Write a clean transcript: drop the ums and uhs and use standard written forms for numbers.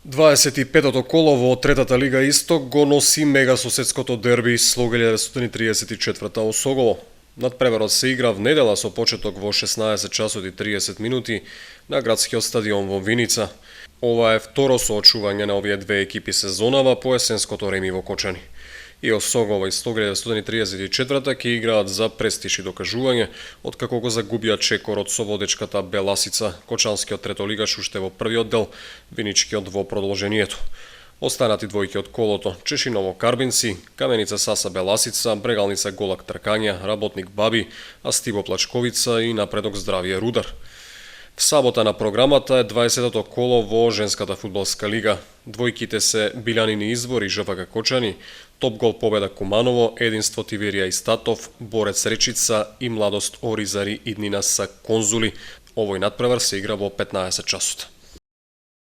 25-тото коло во третата лига Исток го носи мегасоседското дерби Слог 1934 Осогово. Надпреварот се игра в недела со почеток во 16 часот и 30 минути на градскиот стадион во Виница. Ова е второ соочување на овие две екипи сезонава по есенското реми во Кочани. И Осогово и Слог 1934 ќе играат за престиж и докажување, откако го загубија чекорот со водечката Беласица, кочанскиот третолигаш уште во првиот дел, виничкиот во продолжението. Останати двојки од колото: Чешиново Карбинци, Каменица Саса Беласица, Брегалница Голак Тркања, Работник Баби, а Стиво Плачковица и напредок Здравие Рудар. В сабота на програмата е 20-тото коло во женската фудбалска лига. Двојките се Билјанини Извор и ЖФК Кочани, Топ гол победа Куманово, Единство Тиверија и Статов, Борец Речица и Младост Оризари Иднина са Конзули. Овој надпревар се игра во 15 часот.